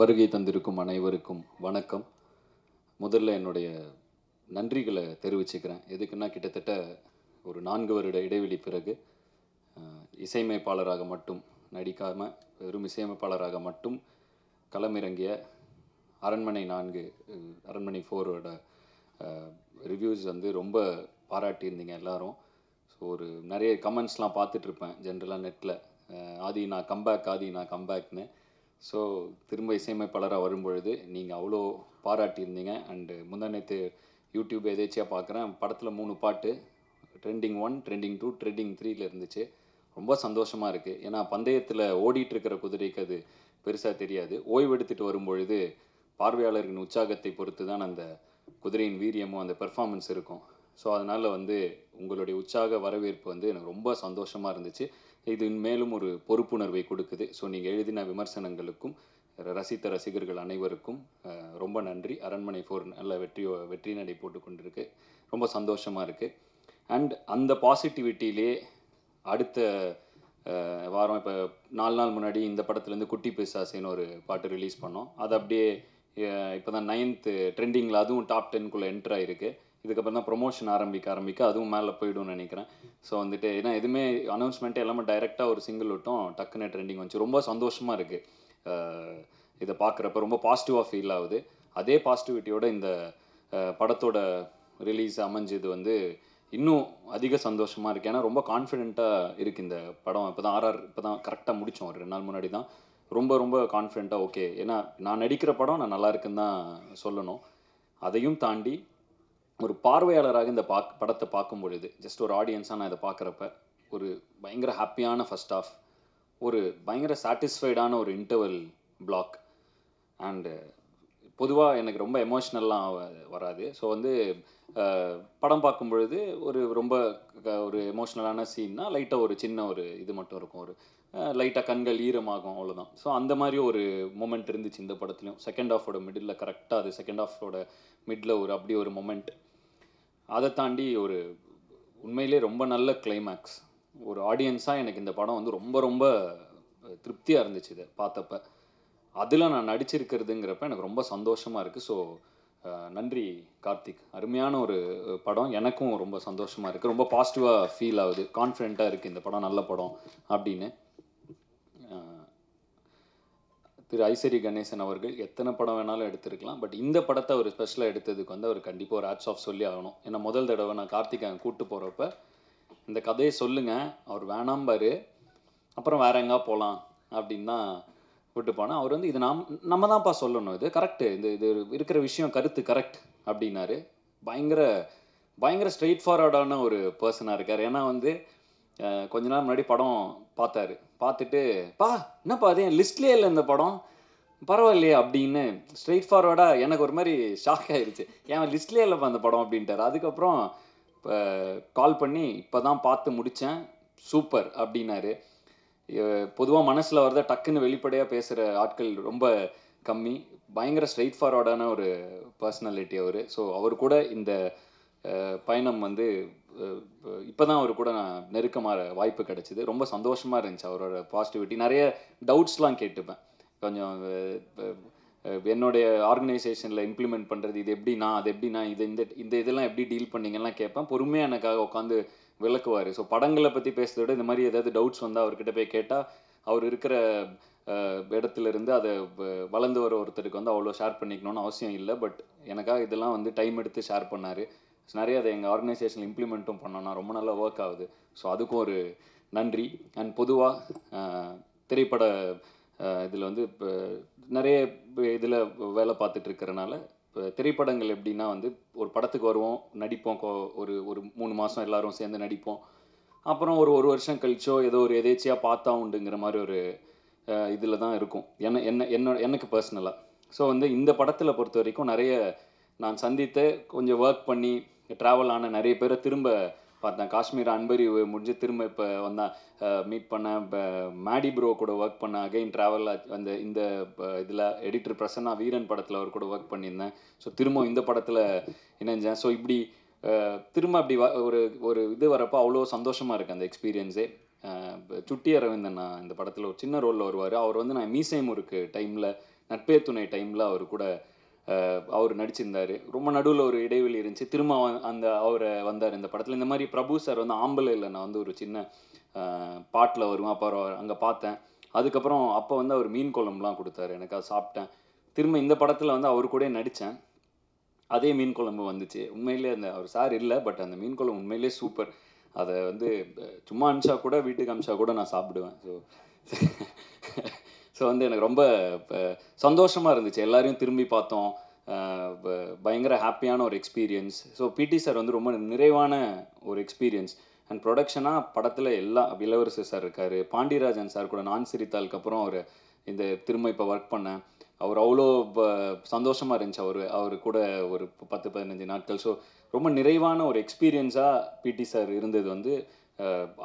வருகை தந்திருக்கும் அனைவருக்கும் வணக்கம். முதல்ல என்னுடைய நன்றிகளை தெரிவிச்சுக்கிறேன். எதுக்குன்னா கிட்டத்தட்ட ஒரு 4 வருட இடைவெளி பிறகு இசையமைப்பாளராக மட்டும் நடிக்காமல் வெறும் இசையமைப்பாளராக மட்டும் களமிறங்கிய அரண்மனை 4 அரண்மனை 4ஓட ரிவ்யூஸ் வந்து ரொம்ப பாராட்டியிருந்தீங்க எல்லாரும். ஸோ ஒரு நிறைய கமெண்ட்ஸ்லாம் பார்த்துட்ருப்பேன் ஜென்ரலாக நெட்டில், ஆதி நான் கம்பேக்னு. ஸோ திரும்ப இசையமைப்பாளராக வரும்பொழுது நீங்கள் அவ்வளோ பாராட்டியிருந்தீங்க. அண்டு முந்தானேத்து யூடியூப் எதேச்சியாக பார்க்குறேன், படத்தில் 3 பாட்டு ட்ரெண்டிங் 1, ட்ரெண்டிங் 2, ட்ரெண்டிங் 3ல இருந்துச்சு. ரொம்ப சந்தோஷமாக இருக்குது. ஏன்னா பந்தயத்தில் ஓடிட்டுருக்கிற குதிரைக்கு அது பெருசாக தெரியாது. ஓய்வு எடுத்துகிட்டு வரும்பொழுது பார்வையாளர்களின் உற்சாகத்தை பொறுத்து தான் அந்த குதிரையின் வீரியமும் அந்த பெர்ஃபார்மன்ஸ் இருக்கும். ஸோ அதனால் வந்து உங்களுடைய உற்சாக வரவேற்பு வந்து எனக்கு ரொம்ப சந்தோஷமாக இருந்துச்சு. இது மேலும் ஒரு பொறுப்புணர்வை கொடுக்குது. ஸோ நீங்கள் எழுதின விமர்சனங்களுக்கும் ரசித்த ரசிகர்கள் அனைவருக்கும் ரொம்ப நன்றி. அரண்மனை 4 நல்ல வெற்றி நடை போட்டு கொண்டிருக்கு. ரொம்ப சந்தோஷமாக இருக்குது. அண்ட் அந்த பாசிட்டிவிட்டியிலே அடுத்த வாரம் இப்போ 4 நாள் முன்னாடி இந்த படத்துலேருந்து குட்டி பிசாசேன்னு ஒரு பாட்டு ரிலீஸ் பண்ணோம். அது அப்படியே இப்போ தான் 9th ட்ரெண்டிங்கில் அதுவும் டாப் 10க்குள்ளே என்ட்ரு ஆகிருக்கு. இதுக்கப்புறம் தான் ப்ரொமோஷன் ஆரம்பிக்க அதுவும் மேலே போய்டும்னு நினைக்கிறேன். ஸோ வந்துட்டு ஏன்னா எதுவுமே அனௌன்ஸ்மெண்ட்டு எல்லாமே டைரெக்டாக ஒரு சிங்கிள் விட்டோம், டக்குன்னு ட்ரெண்டிங் வந்துச்சு. ரொம்ப சந்தோஷமாக இருக்குது இதை பார்க்குறப்ப. ரொம்ப பாசிட்டிவாக ஃபீல் ஆகுது. அதே பாசிட்டிவிட்டியோட இந்த படத்தோட ரிலீஸ் அமைஞ்சது வந்து இன்னும் அதிக சந்தோஷமாக இருக்குது. ஏன்னா ரொம்ப கான்ஃபிடென்ட்டாக இருக்குது இந்த படம். இப்போ தான் இப்போ தான் கரெக்டாக முடித்தோம், ஒரு 2 நாள் முன்னாடி தான். ரொம்ப கான்ஃபிடென்ட்டாக ஓகே, ஏன்னா நான் நடிக்கிற படம் நான் நல்லா இருக்குன்னு தான் சொல்லணும். அதையும் தாண்டி ஒரு பார்வையாளராக இந்த படத்தை பார்க்கும் பொழுது, ஜஸ்ட் ஒரு ஆடியன்ஸாக நான் இதை பார்க்குறப்ப ஒரு பயங்கர ஹாப்பியான ஃபர்ஸ்ட் ஆஃப், ஒரு பயங்கர சாட்டிஸ்ஃபைடான ஒரு இன்டர்வல் பிளாக். அண்டு பொதுவாக எனக்கு ரொம்ப எமோஷ்னல்லாம் வராது. ஸோ வந்து படம் பார்க்கும் பொழுது ரொம்ப ஒரு எமோஷ்னலான சீன்னா லைட்டாக ஒரு சின்ன ஒரு இது மட்டும் இருக்கும், ஒரு லைட்டாக கண்கள் ஈரமாகும், அவ்வளோதான். ஸோ அந்த மாதிரி ஒரு மொமெண்ட் இருந்துச்சு இந்த படத்துலையும். செகண்ட் ஹாஃபோட மிடில் கரெக்டாக அது செகண்ட் ஹாஃபோட மிடில் அப்படி ஒரு மொமெண்ட். அதை தாண்டி ஒரு உண்மையிலே ரொம்ப நல்ல கிளைமேக்ஸ். ஒரு ஆடியன்ஸாக எனக்கு இந்த படம் வந்து ரொம்ப திருப்தியாக இருந்துச்சு இதை பார்த்தப்ப. அதில் நான் நடிச்சிருக்கிறதுங்கிறப்ப எனக்கு ரொம்ப சந்தோஷமாக இருக்குது. ஸோ நன்றி கார்த்திக். அருமையான ஒரு படம். எனக்கும் ரொம்ப சந்தோஷமாக இருக்குது. ரொம்ப பாசிட்டிவாக ஃபீல் ஆகுது. கான்ஃபிடென்ட்டாக இருக்குது இந்த படம் நல்ல படம் அப்படின்னு. திரு ஐசரி கணேசன் அவர்கள் எத்தனை படம் வேணாலும் எடுத்திருக்கலாம், பட் இந்த படத்தை ஒரு ஸ்பெஷலாக எடுத்ததுக்கு வந்து அவர் கண்டிப்பாக ஒரு ஹேட்ஸ் ஆஃப் சொல்லி ஆகணும். ஏன்னா முதல் தடவை நான் கார்த்திகை கூப்பிட்டு போகிறப்ப இந்த கதையை சொல்லுங்கள், அவர் வேணாம்பார், அப்புறம் வேற எங்கே போகலாம் அப்படின்னு தான் விட்டு போனேன். அவர் வந்து இது நம்ம தான்ப்பா சொல்லணும், இது கரெக்டு, இது இருக்கிற விஷயம் கருத்து கரெக்ட் அப்படின்னாரு. பயங்கர ஸ்ட்ரெயிட் ஃபார்வர்டான ஒரு பர்சனாக இருக்கார். ஏன்னா வந்து கொஞ்ச நாள் முன்னாடி படம் பார்த்தாரு. பார்த்துட்டு என்னப்பா அது என் லிஸ்ட்லேயே இல்லை இந்த படம், பரவாயில்லையே அப்படின்னு ஸ்ட்ரெயிட் ஃபார்வர்டாக எனக்கு ஒரு மாதிரி ஷாக் ஆகிருச்சு. என் லிஸ்ட்லேயே இல்லைப்பா அந்த படம் அப்படின்ட்டார். அதுக்கப்புறம் இப்போ கால் பண்ணி இப்போ தான் பார்த்து முடித்தேன், சூப்பர் அப்படின்னாரு. பொதுவாக மனசில் வரத டக்குன்னு வெளிப்படையாக பேசுகிற ஆட்கள் ரொம்ப கம்மி. பயங்கர ஸ்ட்ரெயிட் ஃபார்வர்டான ஒரு பர்சனாலிட்டி அவர். ஸோ அவர் கூட இந்த பயணம் வந்து இப்போ தான் அவர் கூட நான் நெருக்கமாக வாய்ப்பு கிடச்சிது. ரொம்ப சந்தோஷமாக இருந்துச்சு அவரோட பாசிட்டிவிட்டி. நிறைய டவுட்ஸ்லாம் கேட்டுப்பேன். கொஞ்சம் என்னுடைய ஆர்கனைசேஷனில் இம்ப்ளிமெண்ட் பண்ணுறது இது எப்படின்னா, அது எப்படின்னா, இந்த இதெல்லாம் எப்படி டீல் பண்ணிங்கலாம் கேட்பேன். பொறுமையாக எனக்காக உட்காந்து விளக்குவார். ஸோ படங்களை பற்றி பேசுகிறத விட இந்த மாதிரி ஏதாவது டவுட்ஸ் வந்தால் அவர்கிட்ட போய் கேட்டால் அவர் இருக்கிற இடத்துலேருந்து அதை வளர்ந்து வர ஒருத்தருக்கு வந்து அவ்வளோ ஷேர் பண்ணிக்கணும்னு அவசியம் இல்லை. பட் எனக்காக இதெல்லாம் வந்து டைம் எடுத்து ஷேர் பண்ணார். நிறைய அதை எங்கள் ஆர்கனைசேஷனில் இம்ப்ளிமெண்ட்டும் பண்ணோன்னா ரொம்ப நல்லா ஒர்க் ஆகுது. ஸோ அதுக்கும் ஒரு நன்றி. அண்ட் பொதுவாக திரைப்பட இதில் வந்து இப்போ நிறைய இதில் வேலை பார்த்துட்ருக்கிறனால, இப்போ திரைப்படங்கள் எப்படின்னா வந்து ஒரு படத்துக்கு வருவோம், நடிப்போம், ஒரு 3 மாதம் எல்லோரும் சேர்ந்து நடிப்போம். அப்புறம் ஒரு வருஷம் கழிச்சோ ஏதோ ஒரு எதேச்சியாக பார்த்தா உண்டுங்கிற மாதிரி ஒரு இதில் தான் இருக்கும் எனக்கு பர்சனலாக. ஸோ வந்து இந்த படத்தில் பொறுத்த வரைக்கும் நிறைய நான் சந்தித்த, கொஞ்சம் ஒர்க் பண்ணி ட்ராவல் ஆன நிறைய பேரை திரும்ப பார்த்தேன். காஷ்மீர் அன்பரி முடிஞ்சு திரும்ப இப்போ வந்தேன், மீட் பண்ணேன். இப்போ மேடி ப்ரோ கூட ஒர்க் பண்ணேன். அகைன் ட்ராவல் இந்த இதில் எடிட்டர் பிரசன்னா வீரன் படத்தில் அவர் கூட ஒர்க் பண்ணியிருந்தேன். ஸோ திரும்ப இந்த படத்தில் இணைஞ்சேன். ஸோ இப்படி திரும்ப அப்படி ஒரு இது வரப்போ அவ்வளோ சந்தோஷமாக இருக்குது அந்த எக்ஸ்பீரியன்ஸே. சுட்டி அரவிந்தன் நான் இந்த படத்தில் ஒரு சின்ன ரோலில் வருவார். அவர் வந்து நான் மீசை முறுக்கு டைமில் நட்பே துணை டைமில் அவர் கூட அவர் நடிச்சிருந்தார். ரொம்ப நடுவில் ஒரு இடைவெளி இருந்துச்சு. திரும்ப அந்த அவரை வந்தார் இந்த படத்தில். இந்த மாதிரி பிரபு சார் வந்து ஆம்பளை இல்லை, நான் வந்து ஒரு சின்ன பாட்டில் வருவேன், அப்போ அங்கே பார்த்தேன். அதுக்கப்புறம் அப்போ வந்து அவர் மீன் குழம்புலாம் கொடுத்தாரு, எனக்கு அதை சாப்பிட்டேன். திரும்ப இந்த படத்தில் வந்து அவர் கூட நடித்தேன். அதே மீன் குழம்பு வந்துச்சு. உண்மையிலே அந்த அவர் சார் இல்லை, பட் அந்த மீன் குழம்பு உண்மையிலே சூப்பர். அதை வந்து சும்மா அனுப்பிச்சா கூட, வீட்டுக்கு அனுப்பிச்சா கூட நான் சாப்பிடுவேன். ஸோ வந்து எனக்கு ரொம்ப சந்தோஷமாக இருந்துச்சு. எல்லாரையும் திரும்பி பார்த்தோம். பயங்கர ஹாப்பியான ஒரு எக்ஸ்பீரியன்ஸ். ஸோ பிடி சார் வந்து ரொம்ப நிறைவான ஒரு எக்ஸ்பீரியன்ஸ். அண்ட் ப்ரொடக்ஷனாக படத்தில் எல்லா இளவரசர் சார் இருக்கார், பாண்டியராஜன் சார் கூட நான் சிரித்தாளுக்கு அப்புறம் அவர் இந்த திரும்ப இப்போ ஒர்க் பண்ணேன். அவர் அவ்வளோ சந்தோஷமாக இருந்துச்சு அவர் கூட ஒரு 10-15 நாட்கள். ஸோ ரொம்ப நிறைவான ஒரு எக்ஸ்பீரியன்ஸாக பிடி சார் இருந்தது. வந்து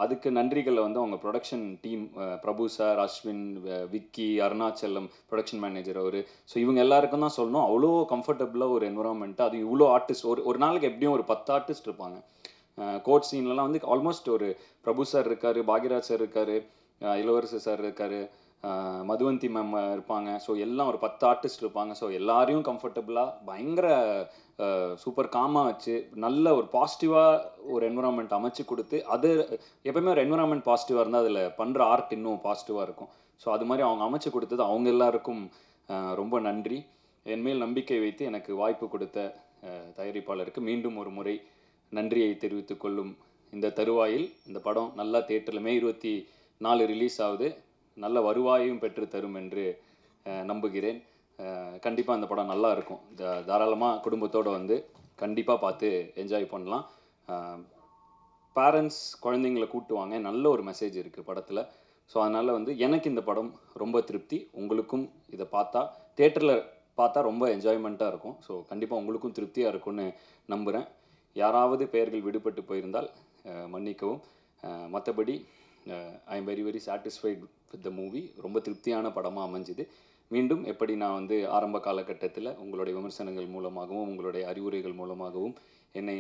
அதுக்கு நன்றிகளை வந்து அவங்க production team, Prabhu sir, Ashwin, Vicky, Arunachalam production manager அவர். ஸோ இவங்க எல்லாருக்கும் தான் சொல்லணும். அவ்வளோ கம்ஃபர்டபுளாக ஒரு என்விரான்மெண்ட்டு, அது இவ்வளோ ஆர்டிஸ்ட், ஒரு நாளைக்கு எப்படியும் ஒரு 10 ஆர்டிஸ்ட் இருப்பாங்க. கோட் சீன்லலாம் வந்து ஆல்மோஸ்ட் ஒரு பிரபு சார் இருக்கார், பாக்யராஜ் சார் இருக்கார், இளவரசர் சார் இருக்கார், மதுவந்தி மேம் இருப்பாங்க. ஸோ எல்லாம் ஒரு 10 ஆர்டிஸ்ட் இருப்பாங்க. ஸோ எல்லாரையும் கம்ஃபர்டபுளாக பயங்கர சூப்பர் காமாக வச்சு நல்ல ஒரு பாசிட்டிவாக ஒரு என்விரான்மெண்ட் அமைச்சு கொடுத்து, அது எப்போயுமே ஒரு என்விரான்மெண்ட் பாசிட்டிவாக இருந்தால் அதில் பண்ணுற ஆர்ட் இன்னும் பாசிட்டிவாக இருக்கும். ஸோ அது மாதிரி அவங்க அமைச்சு கொடுத்தது அவங்க எல்லாருக்கும் ரொம்ப நன்றி. என்மேல் நம்பிக்கை வைத்து எனக்கு வாய்ப்பு கொடுத்த தயாரிப்பாளருக்கு மீண்டும் ஒரு முறை நன்றியை தெரிவித்துக் கொள்ளும் இந்த தருவாயில், இந்த படம் நல்லா தியேட்டரில் மே 24 ரிலீஸ் ஆகுது. நல்ல வருவாயும் பெற்று தரும் என்று நம்புகிறேன். கண்டிப்பாக இந்த படம் நல்லா இருக்கும். தாராளமாக குடும்பத்தோடு வந்து கண்டிப்பாக பார்த்து என்ஜாய் பண்ணலாம். பேரண்ட்ஸ் குழந்தைங்களை கூட்டுவாங்க, நல்ல ஒரு மெசேஜ் இருக்குது படத்தில். ஸோ அதனால் வந்து எனக்கு இந்த படம் ரொம்ப திருப்தி. உங்களுக்கும் இதை பார்த்தா தியேட்டரில் பார்த்தா ரொம்ப என்ஜாய்மெண்ட்டாக இருக்கும். ஸோ கண்டிப்பாக உங்களுக்கும் திருப்தியாக இருக்கும்னு நம்புகிறேன். யாராவது பெயர்கள் விடுபட்டு போயிருந்தால் மன்னிக்கவும். மற்றபடி I am very very satisfied with the movie. ரொம்ப திருப்தியான படமாக அமைஞ்சுது. மீண்டும் எப்படி நான் வந்து ஆரம்ப காலகட்டத்தில் உங்களுடைய விமர்சனங்கள் மூலமாகவும் உங்களுடைய அறிவுரைகள் மூலமாகவும் என்னை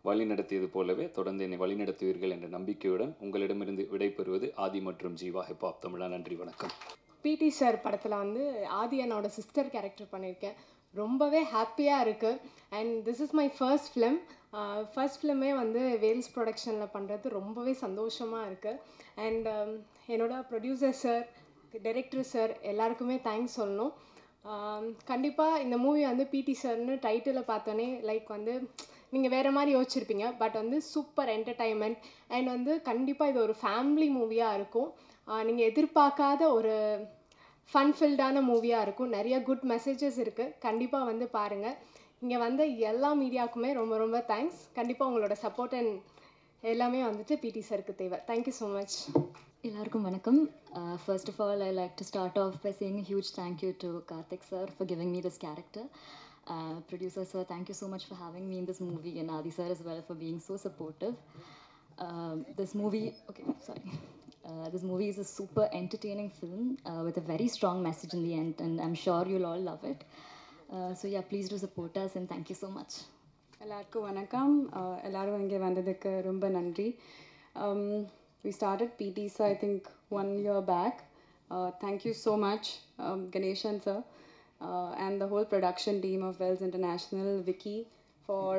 வழிநடத்தியது போலவே தொடர்ந்து என்னை வழிநடத்துவீர்கள் என்ற நம்பிக்கையுடன் உங்களிடமிருந்து விடைபெறுவது ஆதி மற்றும் ஜீவா ஹிப்ஹாப் தமிழா. நன்றி, வணக்கம். பிடி சார் படத்தில் வந்து ஆதி என்னோட சிஸ்டர் கேரக்டர் பண்ணியிருக்கேன். ரொம்பவே ஹாப்பியாக இருக்குது. And this is my first film. First ஃபிலிமே வந்து வேல்ஸ் ப்ரொடக்ஷனில் பண்ணுறது ரொம்பவே சந்தோஷமாக இருக்குது. அண்ட் என்னோட ப்ரொடியூசர் சார், டைரக்டர் சார் எல்லாருக்குமே தேங்க்ஸ் சொல்லணும். கண்டிப்பாக இந்த மூவி வந்து பிடி சார்னு டைட்டிலை பார்த்தோன்னே லைக் வந்து நீங்கள் வேறு மாதிரி யோசிச்சிருப்பீங்க. பட் வந்து சூப்பர் என்டர்டைன்மெண்ட். அண்ட் வந்து கண்டிப்பாக இது ஒரு ஃபேமிலி மூவியாக இருக்கும். நீங்கள் எதிர்பார்க்காத ஒரு ஃபன்ஃபில்டான மூவியாக இருக்கும். நிறைய குட் மெசேஜஸ் இருக்குது. கண்டிப்பாக வந்து பாருங்கள். இங்கே வந்த எல்லா மீடியாவுக்குமே ரொம்ப ரொம்ப தேங்க்ஸ். கண்டிப்பாக உங்களோட சப்போர்ட் அண்ட் எல்லாமே வந்துட்டு பிடி சாருக்கு தேவை. Thank you so much. எல்லாருக்கும் வணக்கம். First of all, I like to start off by saying a huge thank you to Karthik sir for giving me this character. Producer sir, thank you so much for having me in this movie, and Adi sir as well for being so supportive. This movie is a super entertaining film with a very strong message in the end, and I'm sure you'll all love it. So yeah, please do support us, and thank you so much. எல்லாருக்கும் வணக்கம். எல்லாரும் இங்கே வந்ததுக்கு ரொம்ப நன்றி. We started PTSA I think 1 year back. Thank you so much, Ganeshan sir, and the whole production team of Wells International, Vicky, for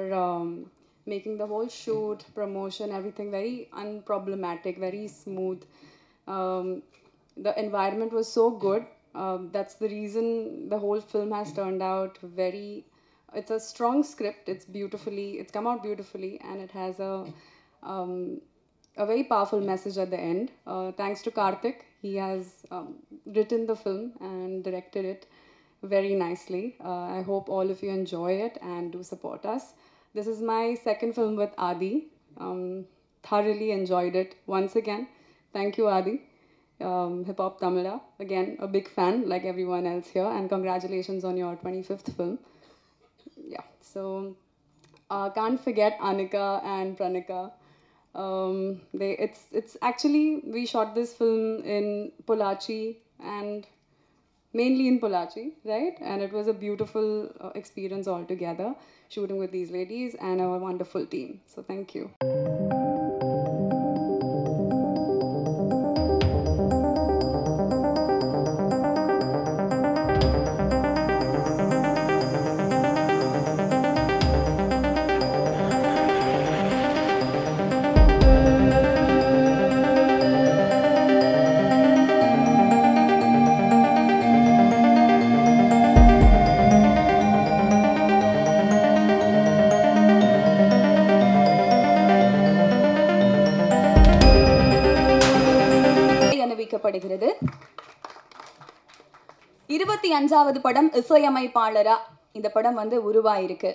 making the whole shoot, promotion, everything very unproblematic, very smooth. The environment was so good. That's the reason the whole film has turned out very... It's a strong script. It's come out beautifully, and it has a very powerful message at the end. Thanks to Karthik. He has written the film and directed it very nicely. I hope all of you enjoy it and do support us. This is my second film with Adi. Thoroughly enjoyed it once again. Thank you, Adi. Hip Hop Tamila. Again, a big fan like everyone else here, and congratulations on your 25th film. Yeah, so can't forget Anika and Pranika. It's actually, we shot this film in Pollachi, and mainly in Pollachi, right? And it was a beautiful experience altogether, shooting with these ladies and a wonderful team. So thank you. 25வது படம் இசையமைப்பாளரா இந்த படம் வந்து உருவாயிருக்கு.